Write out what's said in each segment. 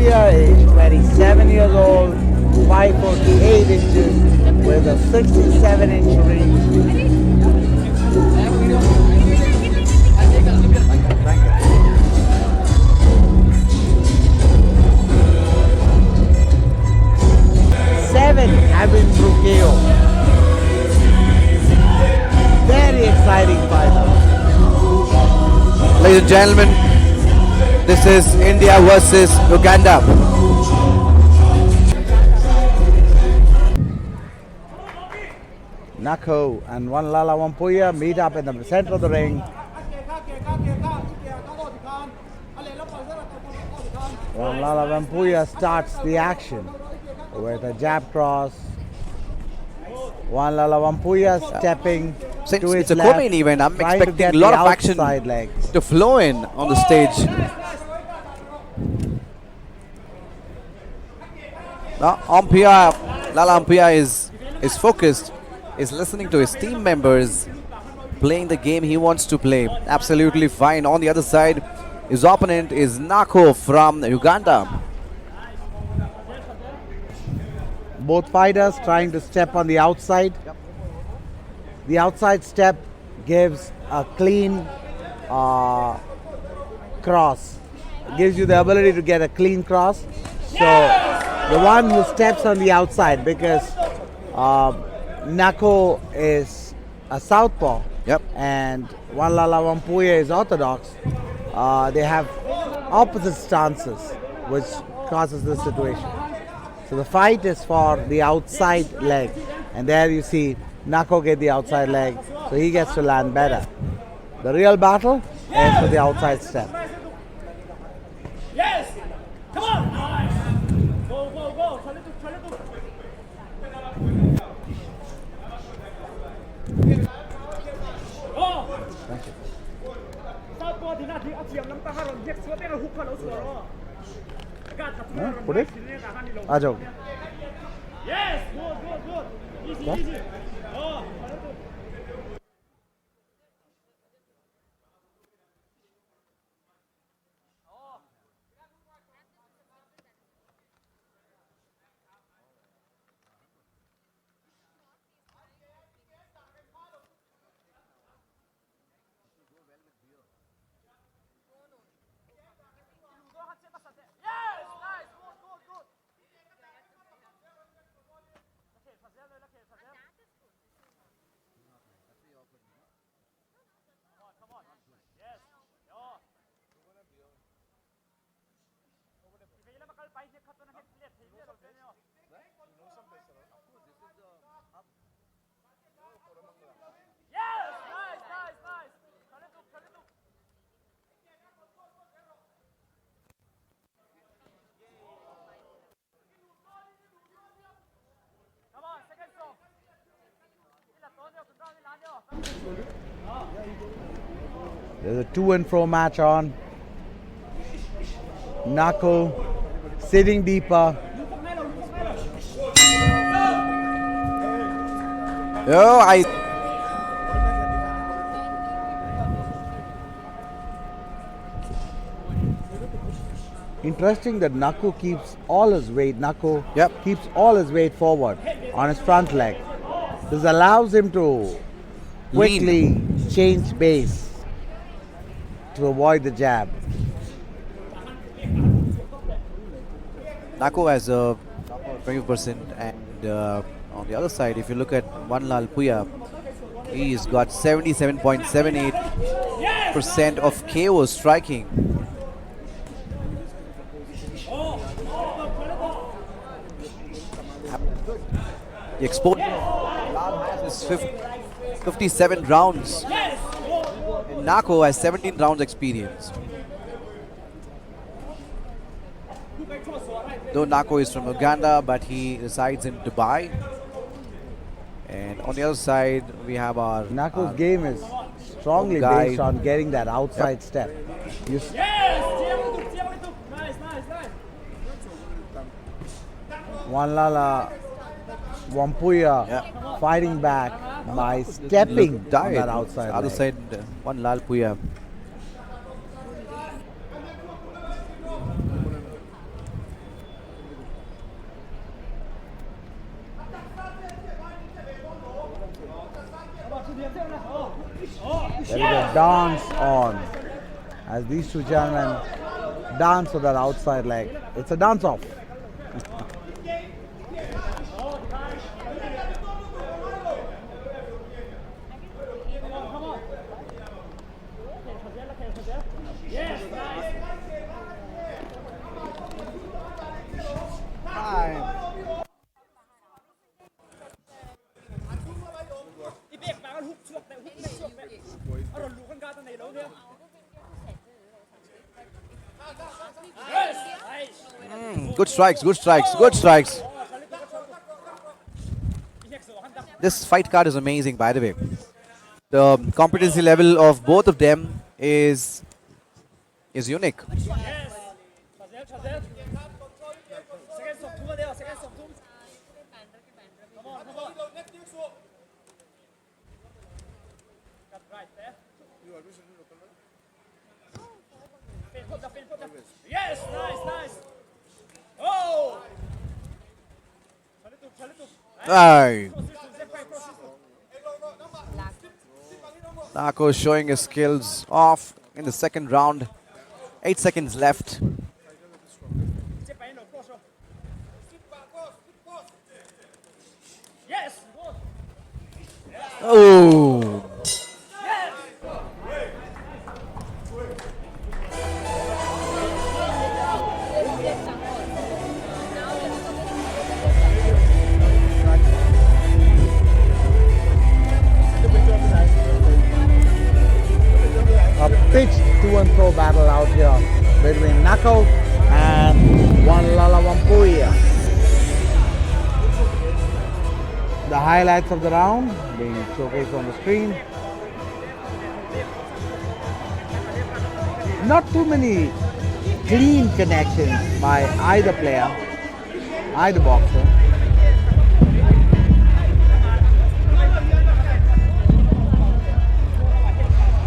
Vanlalawmpuia is 27 years old, 5'8" with a 67-inch reach. Seven have been through KO. Very exciting fight. Ladies and gentlemen, this is India versus Uganda. Nako and Vanlalawmpuia meet up in the center of the ring. Vanlalawmpuia starts the action with a jab cross. Vanlalawmpuia stepping to his It's a left, co-main event. I'm trying to expecting get a lot the of action outside leg. to flow in on the stage. Now, Vanlalawmpuia is focused, is listening to his team members, playing the game he wants to play. Absolutely fine. On the other side, his opponent is Nako from Uganda. Both fighters trying to step on the outside. Yep. The outside step gives a clean cross. Gives you the ability to get a clean cross. So the one who steps on the outside, because Nako is a southpaw, Yep. and Vanlalawmpuia is orthodox, they have opposite stances, which causes this situation. So the fight is for the outside leg, and there you see Nako get the outside leg, so he gets to land better. The real battle is for the outside step. Yes! Come on! Go, go, go! Put it. आ जाओ. Yes! Good, good, good! Easy, Yeah. easy! Oh, yes! Nice! Good, good, good! Come on, yes! Oh. Yes! Nice, nice, nice! Come on, second song. There's a to and fro match on. Nako sitting deeper. Interesting that Nako keeps all his weight. Nako Yep. keeps all his weight forward on his front leg. This allows him to quickly change base to avoid the jab. Nako has a 20%, and on the other side, if you look at Vanlalwmpuia, he's got 77.78% of KO striking. The export is 57 rounds. And Nako has 17 rounds experience. Though Nako is from Uganda, but he resides in Dubai. And on the other side, we have our Nako's game is strongly guy. based on getting that outside step. You Yes! Nice, nice, nice! Vanlalawmpuia fighting back by stepping on that outside Other leg. side, Vanlalwmpuia. dance on as these two gentlemen dance with that outside leg. It's a dance off. Yes, nice. I begge bare en hug tur, der hug tur. Og du lukker godt den i lov her. Yes, nice. Good strikes, good strikes, good strikes. This fight card is amazing, by the way. The competency level of both of them is unique. Yes. Tag that. Second stop, tummer der, second stop, tum. Come on. Got right there. Fin foot. Yes, nice. Oh! Aye. Nako showing his skills off in the second round. 8 seconds left. Yes! Oh! A pitched to and fro battle out here between Nako and Vanlalawmpuia. The highlights of the round being showcased on the screen. Not too many clean connections by either player, either boxer.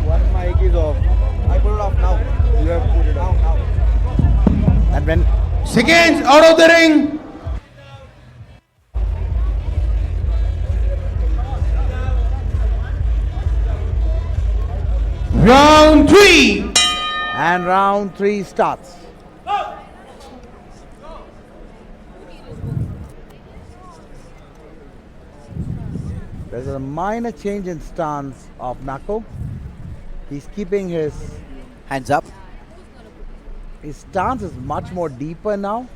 One mic is off. I put it off now. You have put it off now. And when Seconds out of the ring. Round 3. and round 3 starts. There's a minor change in stance of Nako. He's keeping his Hands up. stance is much more deeper now.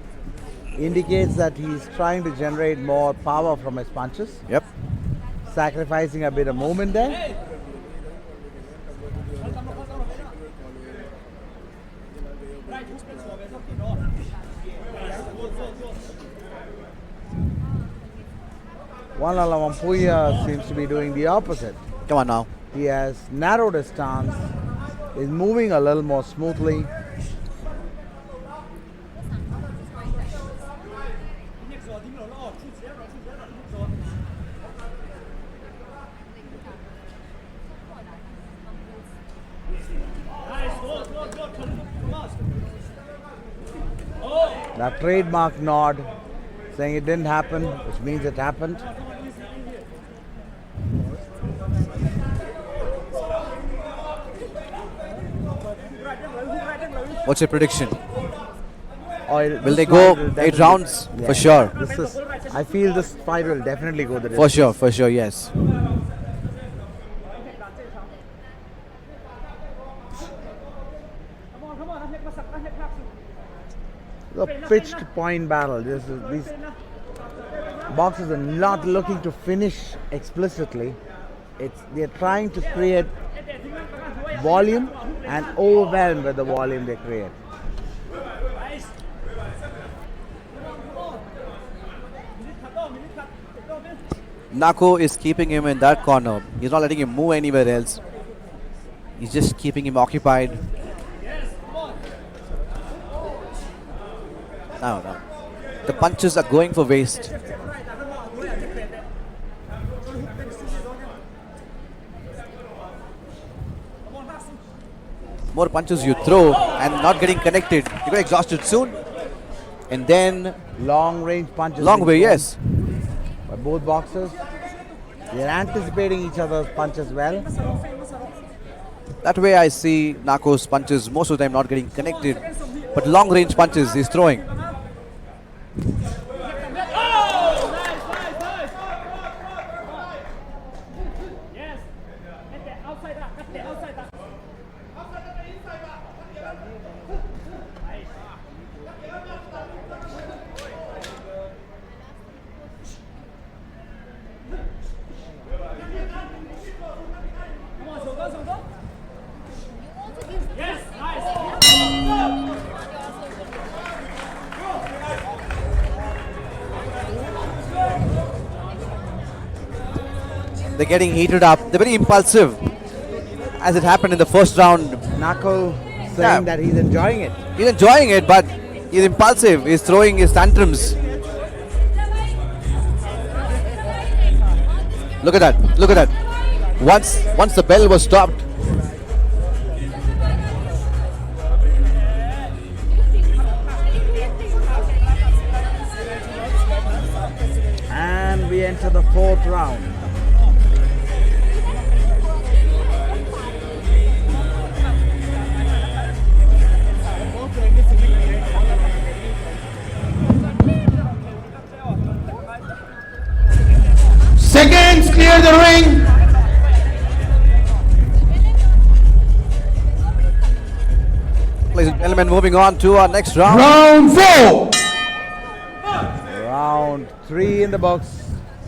Indicates that he's trying to generate more power from his punches, Yep. sacrificing a bit of movement there. Vanlalawmpuia seems to be doing the opposite. Come on now. He has narrowed his stance, is moving a little more smoothly. That trademark nod saying it didn't happen, which means it happened. What's your prediction? Or Will they this go fight will 8 definitely- rounds? Yeah. For sure. This is, I feel this fight will definitely go the For distance. sure, yes. The pitched point battle. These boxers are not looking to finish explicitly. They're trying to create volume and overwhelm with the volume they create. Nako is keeping him in that corner. He's not letting him move anywhere else. He's just keeping him occupied. No. The punches are going for waste. More punches you throw and not getting connected, you get exhausted soon. And then Long range punches. long being way, thrown yes. By both boxers. They're anticipating each other's punches well. That way I see Nako's punches most of the time not getting connected, but long range punches he's throwing. Yes. Cut the outside up. Cut the outside up. Come on, so go. Yes, nice. They're getting heated up. They're very impulsive, as it happened in the first round. Nako saying Yeah. that he's enjoying it. He's enjoying it, but he's impulsive. He's throwing his tantrums. Look at that. Look at that. Once the bell was stopped, And we enter the fourth round. Seconds, clear the ring. ladies and gentlemen, moving on to our next round. Round 4. Round 3 in the books.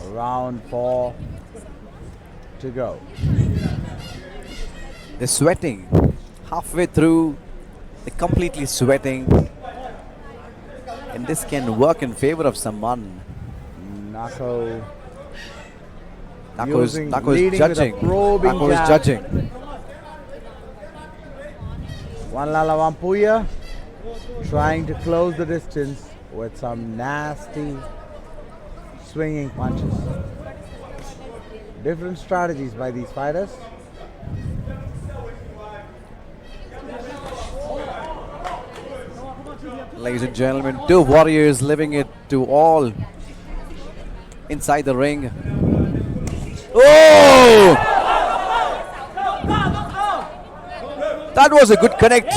Round 4 to go. They're sweating. Halfway through, they're completely sweating. And this can work in favor of someone. Nako Nako is leading with a judging. probing Nako is jab. judging. Vanlalawmpuia trying to close the distance with some nasty swinging punches. Different strategies by these fighters. Ladies and gentlemen, two warriors living it to all inside the ring. Oh! That was a good connect.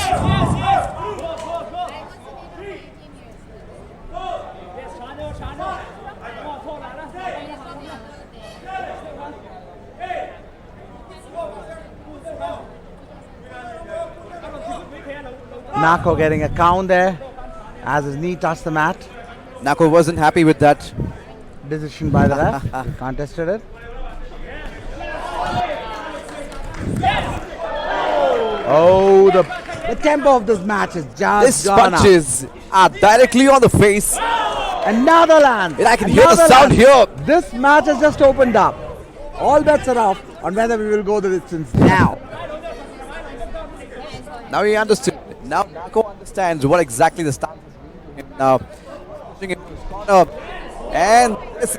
Nako getting a count there as his knee touched the mat. Nako wasn't happy with that. Decision by the ref. He contested it. Oh, the tempo of this match is just His gone up. punches are directly on the face. Another land. And I can hear the Another sound land. here. This match has just opened up. All bets are off on whether we will go the distance now. Now he understood. Now Nako understands what exactly the stance is. Now, pushing him to his corner. And this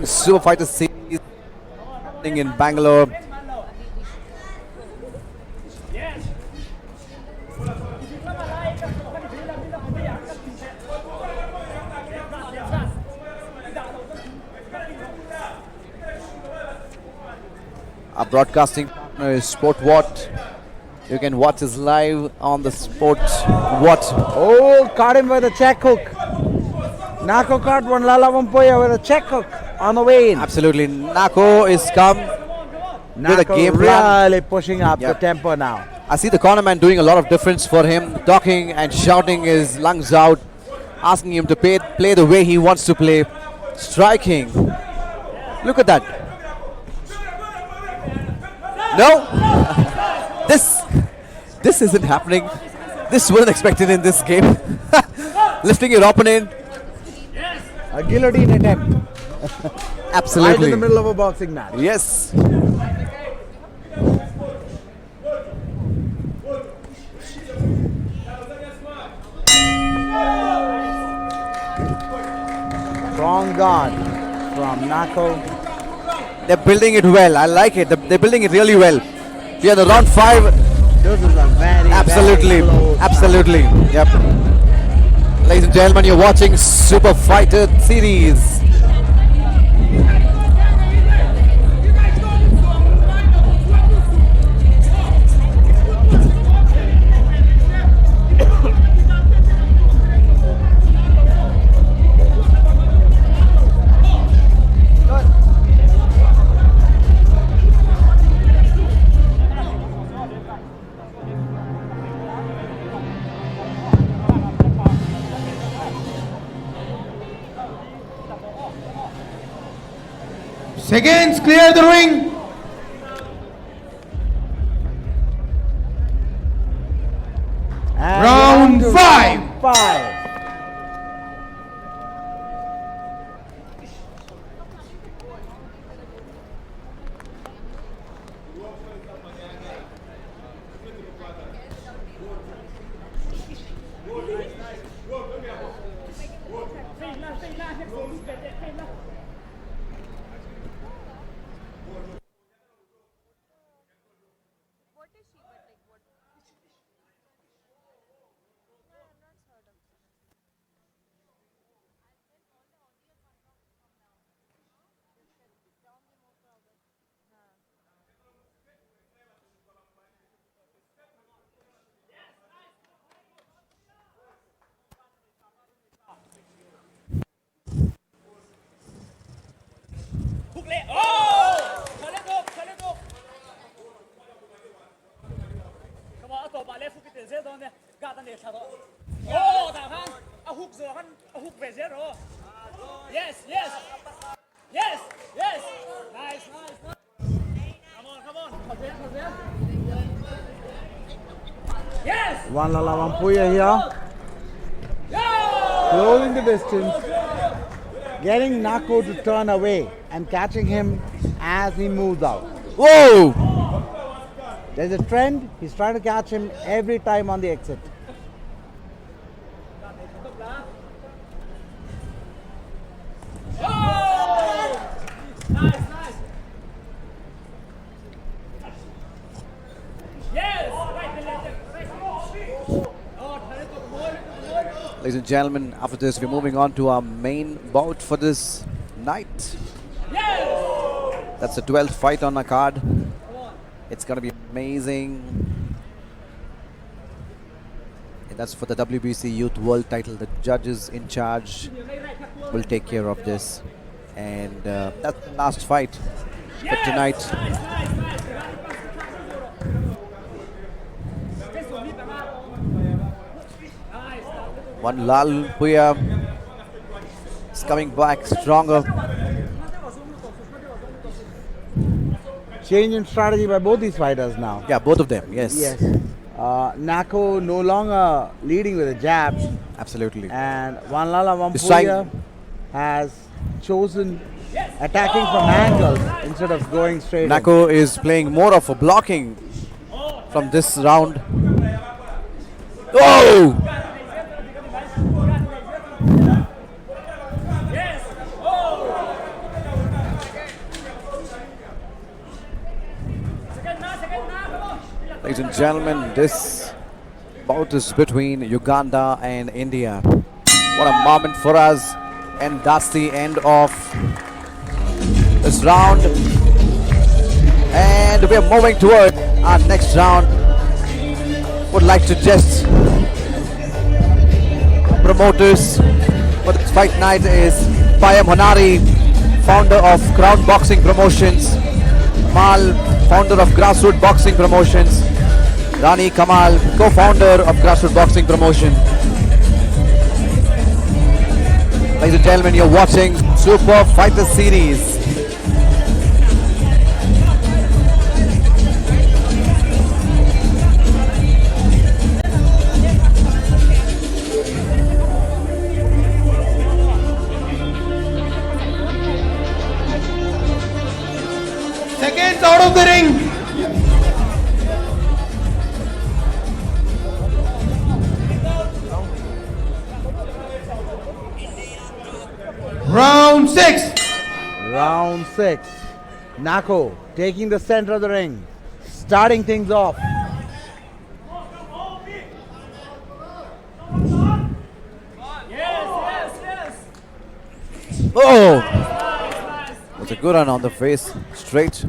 is Super Fighter Series happening in Bangalore. Our broadcasting partner is Sport What. You can watch us live on the Sport What. Oh, caught him with a check hook. Nako caught Vanlalawmpuia with a check hook on the way in. Absolutely. Nako is come with a Nako game plan. really pushing up Yep. the tempo now. I see the cornerman doing a lot of difference for him, talking and shouting his lungs out, asking him to play the way he wants to play, striking. Look at that. No, this isn't happening. This wasn't expected in this game. Lifting your opponent. A guillotine attempt. Absolutely. Right in the middle of a boxing match. Yes. Strong guard from Nako. They're building it well. I like it. They're building it really well. We are in the round 5. This is a very, Absolutely. very close Absolutely. Yep. Ladies and gentlemen, you're watching Super Fighter Series. Seconds, clear the ring. And Round we're on to 5. round 5. Hook leg. Oh! Turn it up, turn it up. Come on, top left hook it is on there. Got on the shadow. Oh, that hand. A hook zo hand. A hook về zero. Yes, yes. Yes, yes. Nice, nice, nice. Come on, come on. Come there. Yes. Vanlalawmpuia here. Closing the distance. Getting Nako to turn away and catching him as he moves out. Whoa! There's a trend. He's trying to catch him every time on the exit. Oh! Nice, nice. Yes. Right, right. Oh, turn it up more. Ladies and gentlemen, after this, we're moving on to our main bout for this night. Yes. That's the 12th fight on our card. It's going to be amazing. And that's for the WBC Youth World title. The judges in charge will take care of this. And that's the last fight for tonight. Vanlalawmpuia is coming back stronger. Change in strategy by both these fighters now. Yeah, both of them, yes. Yes. Nako no longer leading with a jab, Absolutely. and He's Vanlalawmpuia trying- has chosen attacking from angles instead of going straight in. Nako is playing more of a blocking from this round. Oh! Ladies and gentlemen, this bout is between Uganda and India. What a moment for us. And that's the end of this round. And we are moving toward our next round. Would like to just promoters for this fight night is Payam Honari, founder of Crown Boxing Promotions, Kamal, founder of Grassroots Boxing Promotions, Rani Kamal, co-founder of Grassroots Boxing Promotion. Ladies and gentlemen, you're watching Super Fighter Series. Seconds out of the ring. Round 6. Round 6. Nako taking the center of the ring, starting things off. Oh! That's a good one on the face, straight.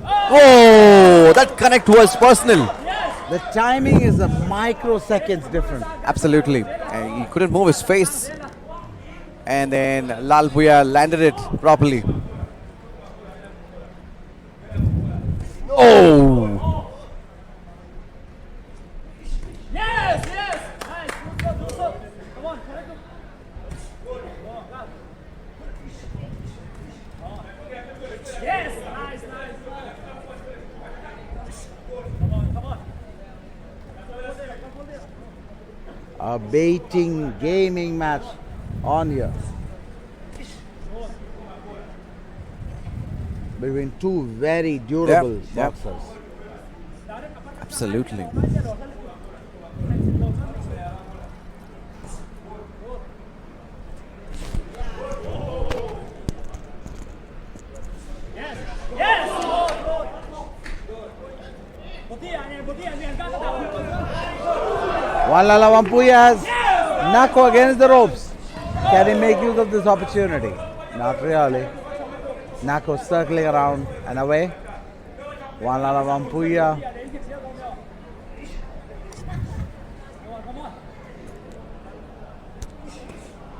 Oh! That connect was personal. The timing is a microseconds different. Absolutely. And he couldn't move his face. And then Lalpuia landed it properly. Oh! Yes, yes. Nice. a baiting gaming match on here between two very durable Yep. boxers. Absolutely. Vanlalawmpuia has Nako against the ropes. Can he make use of this opportunity? Not really. Nako circling around and away. Vanlalawmpuia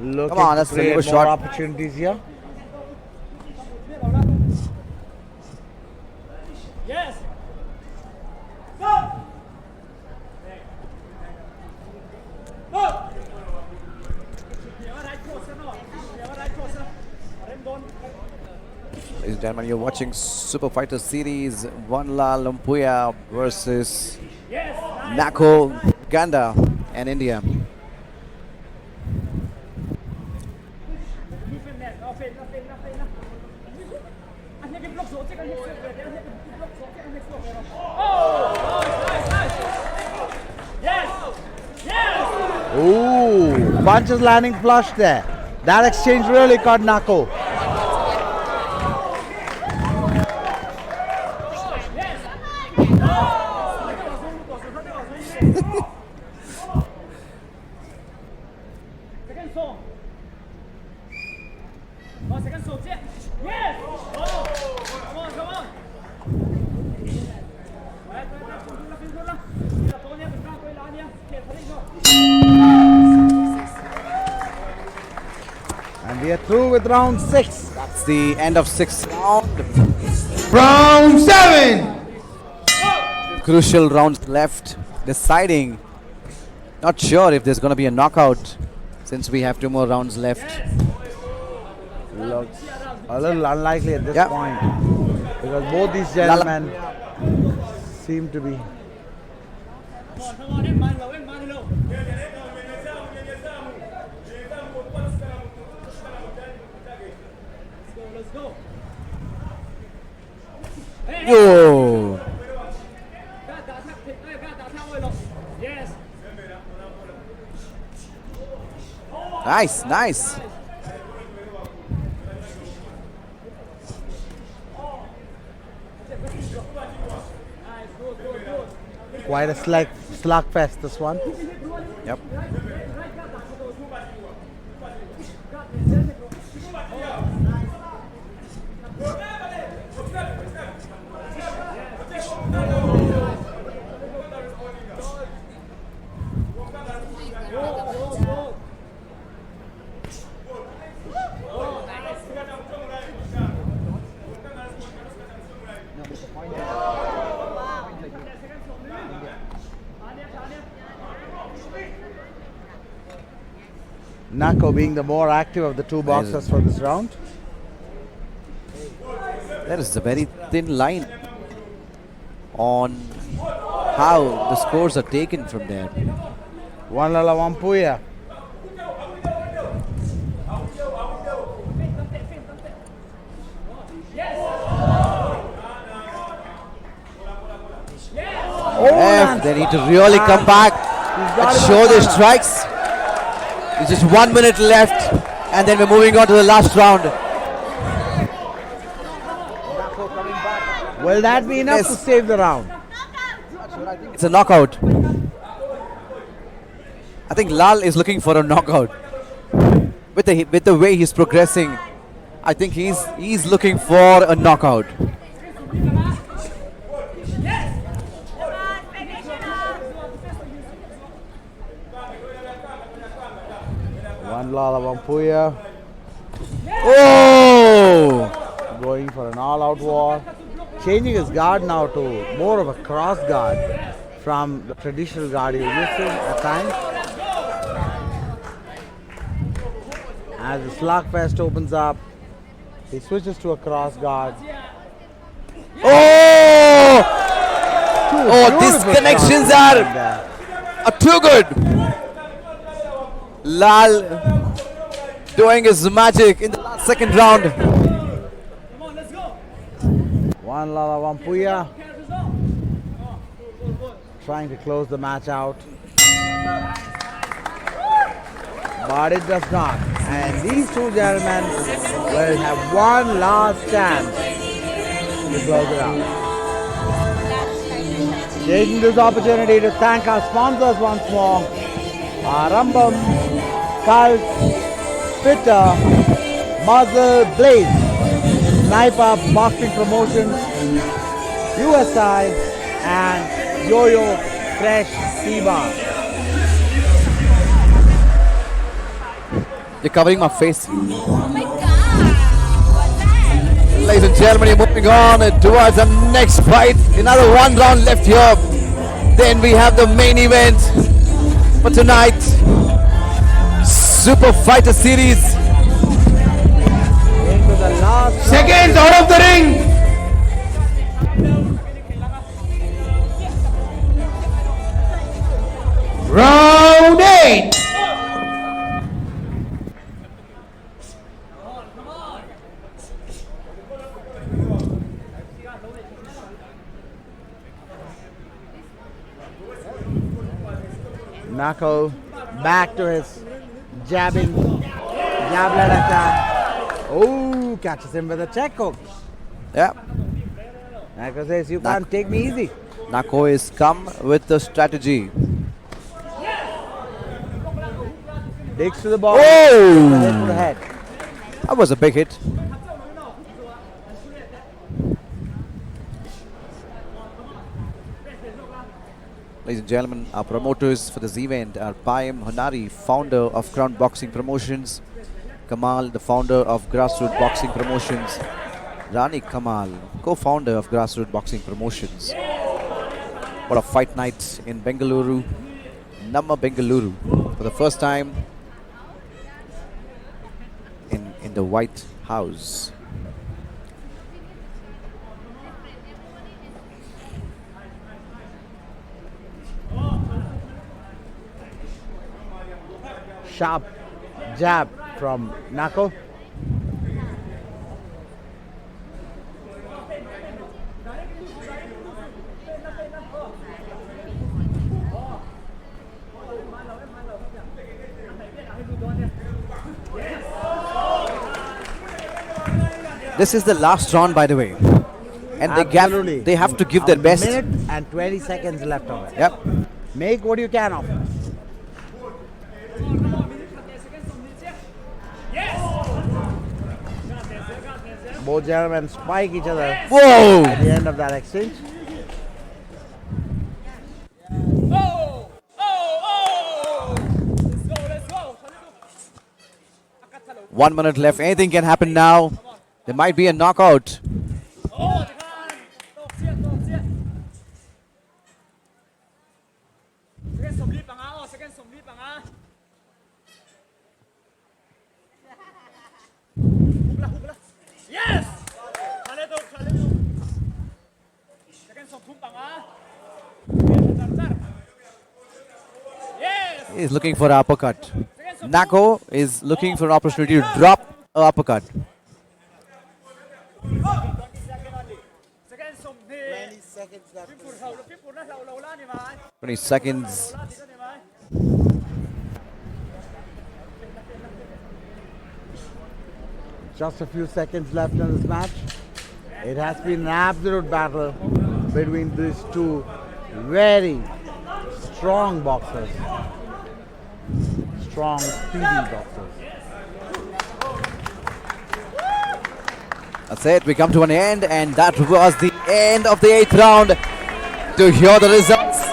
looking Come on, to that's a create good more shot. opportunities here. Yes. Go. Go. Ladies and gentlemen, you're watching Super Fighter Series Vanlalawmpuia versus Nako, Uganda and India. Ooh, punches landing flush there. That exchange really caught Nako. And we are through with round 6. That's the end of 6th round. Round 7. Crucial rounds left, deciding. Not sure if there's going to be a knockout since we have 2 more rounds left. Looks a little unlikely at this Yeah. point because both these gentlemen seem to be. Yo! Yes. Nice, nice. Quite a slugfest, this one. Yep. Nako being the more active of the two boxers for this round. There is a very thin line on how the scores are taken from there. Vanlalawmpuia. Left, they need to really come back and show their strikes. There's just 1 minute left, and then we're moving on to the last round. Will that be enough Yes. to save the round? It's a knockout. I think Lal is looking for a knockout. With the way he's progressing, I think he's looking for a knockout. Vanlalawmpuia Oh! going for an all-out war. Changing his guard now to more of a cross guard from the traditional guard he was used to at times. As the slugfest opens up, he switches to a cross guard. Oh! Two Oh, these beautiful connections crosses are there. too good. Lal doing his magic in the last second round. Come on, let's go. Vanlalawmpuia Carry the zone. Good. trying to close the match out. But it does not. And these two gentlemen will have one last chance to close it out. Taking this opportunity to thank our sponsors once more. Rambam, Cult, Fitter, Muzzle, Blaze, Sniper, Boxing Promotions, USI, and Yo-Yo Fresh Tea-Bar. You're covering my face. Oh my god! Ladies and gentlemen, moving on towards the next fight. Another one round left here. Then we have the main event for tonight. Super Fighter Series. Into the last Seconds out of the ring. Round 8. Knuckle back to his jab-led attack. Oh, catches him with a check hook. Yeah. Knuckle says, you can't take me easy. Nako is come with the strategy. Digs to the ball. Oh! Hit to the head. That was a big hit. Ladies and gentlemen, our promoters for this event are Payam Honari, founder of Crown Boxing Promotions, Kamal, the founder of Grassroots Boxing Promotions, Rani Kamal, co-founder of Grassroots Boxing Promotions. What a fight night in Bengaluru, Namma Bengaluru, for the first time in the White House. Sharp jab from Knuckle. This is the last round, by the way, and Absolutely. they have to give their best. A minute and 20 seconds left of it. Yep. Make what you can of it. Both gentlemen spike each other Whoa! at the end of that exchange. Oh! Let's go. 1 minute left. Anything can happen now. There might be a knockout. Oh, Second som lead pa nga. Second som lead pa nga. Hugla. Yes! Chale to. Second som thum pa nga. Yes! He's looking for an uppercut. Nako is looking for an opportunity to drop an uppercut. Second som ni. 20 seconds left. Pipur na laula ni man. 20 seconds. Just a few seconds left in this match. It has been an absolute battle between these two very strong boxers. Strong, speedy boxers. That's it. We come to an end, and that was the end of the 8th round. To hear the results,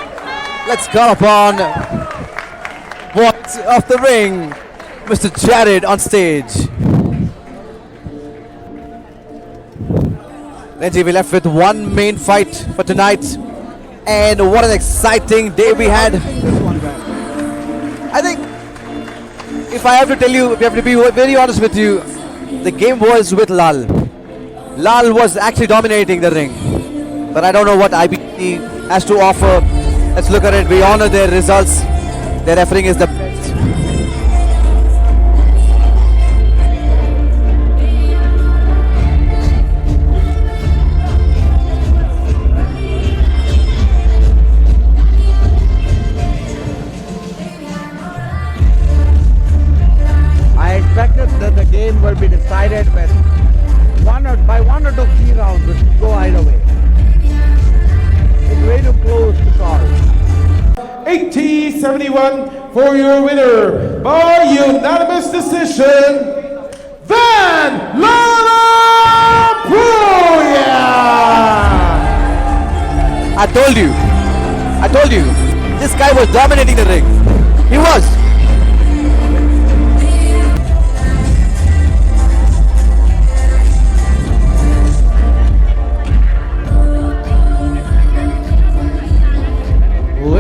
let's call upon voice of the ring, Mr. Jared on stage. Renji, we left with one main fight for tonight, and what an exciting day we had. I think, if I have to tell you, if I have to be very honest with you, the game was with Lal. Lal was actually dominating the ring, but I don't know what IBC has to offer. Let's look at it. We honor their results. Their refereeing is the best. by 1 or 2 key rounds, it should go either way. It's way too close to call. 80-71 for your winner by unanimous decision, Vanlalawmpuia! I told you, this guy was dominating the ring. He was.